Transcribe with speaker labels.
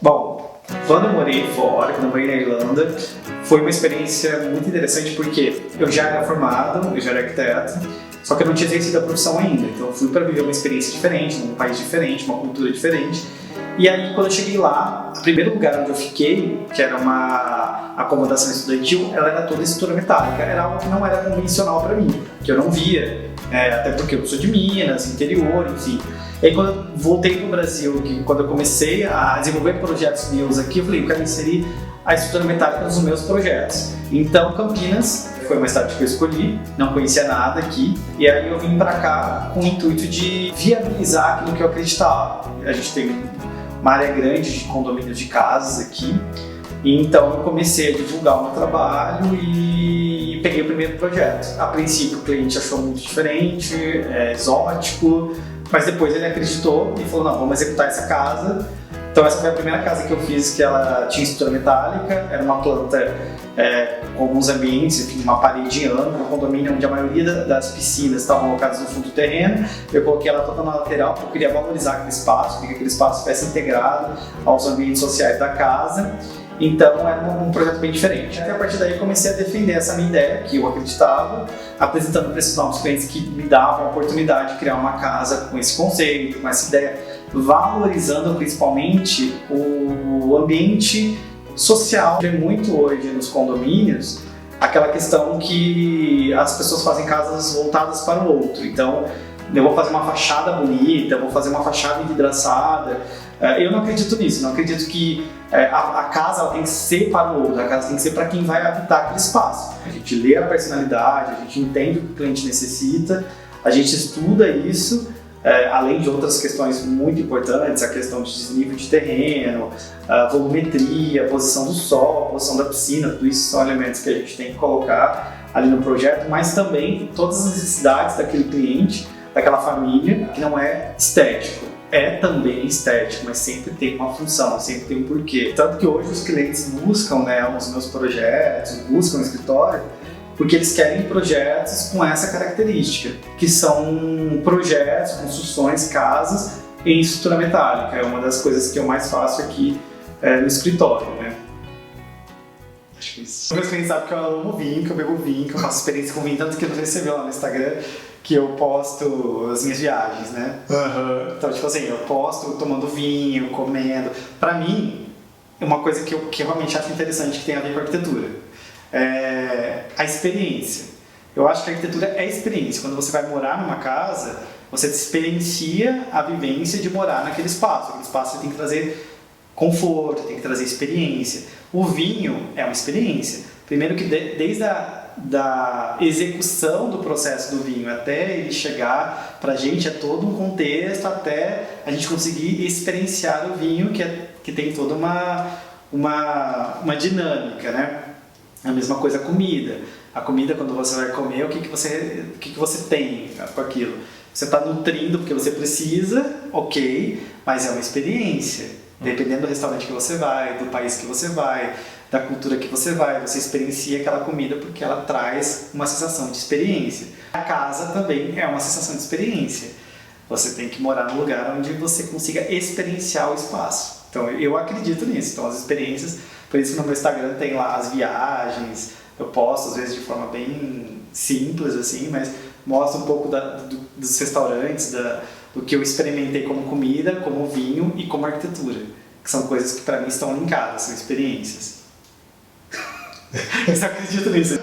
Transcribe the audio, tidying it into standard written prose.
Speaker 1: Bom, quando eu morei fora, quando eu morei na Irlanda, foi uma experiência muito interessante porque eu já era formado, eu já era arquiteto, só que eu não tinha exercido a profissão ainda. Então eu fui para viver uma experiência diferente, num país diferente, uma cultura diferente. E aí, quando eu cheguei lá, o primeiro lugar onde eu fiquei, que era uma acomodação estudantil, ela era toda estrutura metálica. Era algo que não era convencional para mim, que eu não via, até porque eu sou de Minas, interior, enfim. E aí, quando eu voltei para o Brasil, quando eu comecei a desenvolver projetos meus aqui, eu falei, eu quero inserir a estrutura metálica nos meus projetos. Então, Campinas foi uma cidade que eu escolhi, não conhecia nada aqui, e aí eu vim para cá com o intuito de viabilizar aquilo que eu acreditava. A gente tem uma área grande de condomínios de casas aqui, e então eu comecei a divulgar o meu trabalho e peguei o primeiro projeto. A princípio o cliente achou muito diferente, exótico, mas depois ele acreditou e falou, não, vamos executar essa casa. Então essa foi a primeira casa que eu fiz, que ela tinha estrutura metálica, era uma planta com alguns ambientes, enfim, uma parede ampla, um condomínio onde a maioria das piscinas estavam locadas no fundo do terreno. Eu coloquei ela toda na lateral porque eu queria valorizar aquele espaço, queria que aquele espaço estivesse integrado aos ambientes sociais da casa. Então era um projeto bem diferente. Até a partir daí eu comecei a defender essa minha ideia, que eu acreditava, apresentando para esses novos clientes que me davam a oportunidade de criar uma casa com esse conceito, com essa ideia, valorizando principalmente o ambiente social. Tem muito hoje nos condomínios aquela questão que as pessoas fazem casas voltadas para o outro. Então, eu vou fazer uma fachada bonita, vou fazer uma fachada envidraçada. Eu não acredito nisso, não acredito que a casa ela tem que ser para o outro, a casa tem que ser para quem vai habitar aquele espaço. A gente lê a personalidade, a gente entende o que o cliente necessita, a gente estuda isso, além de outras questões muito importantes, a questão de desnível de terreno, a volumetria, a posição do sol, a posição da piscina, tudo isso são elementos que a gente tem que colocar ali no projeto, mas também todas as necessidades daquele cliente, daquela família, que não é estético. É também estético, mas sempre tem uma função, sempre tem um porquê. Tanto que hoje os clientes buscam os meus projetos, buscam o escritório, porque eles querem projetos com essa característica, que são projetos, construções, casas em estrutura metálica. É uma das coisas que eu mais faço aqui no escritório, né? Acho que isso. Meus clientes sabem que eu amo vinho, que eu bebo vinho, que eu faço experiência com vinho, tanto que você viu lá no Instagram que eu posto as minhas viagens, né? Uhum. Então, tipo assim, eu posto tomando vinho, comendo. Pra mim, é uma coisa que eu realmente acho interessante, que tem a ver com a arquitetura. A experiência. Eu acho que a arquitetura é experiência. Quando você vai morar numa casa, você experiencia a vivência de morar naquele espaço. Aquele espaço você tem que trazer conforto, tem que trazer experiência. O vinho é uma experiência. Primeiro que desde da execução do processo do vinho até ele chegar pra gente é todo um contexto até a gente conseguir experienciar o vinho que tem toda uma dinâmica, né? A mesma coisa a comida. A comida, quando você vai comer, o que você tem com aquilo? Você está nutrindo porque você precisa, ok, mas é uma experiência. Dependendo do restaurante que você vai, do país que você vai, da cultura que você vai, você experiencia aquela comida porque ela traz uma sensação de experiência. A casa também é uma sensação de experiência. Você tem que morar num lugar onde você consiga experienciar o espaço. Então eu acredito nisso. Então as experiências, por isso que no meu Instagram tem lá as viagens, eu posto às vezes de forma bem simples assim, mas mostro um pouco dos restaurantes, do que eu experimentei como comida, como vinho e como arquitetura, que são coisas que para mim estão linkadas, são experiências. Eu acredito nisso.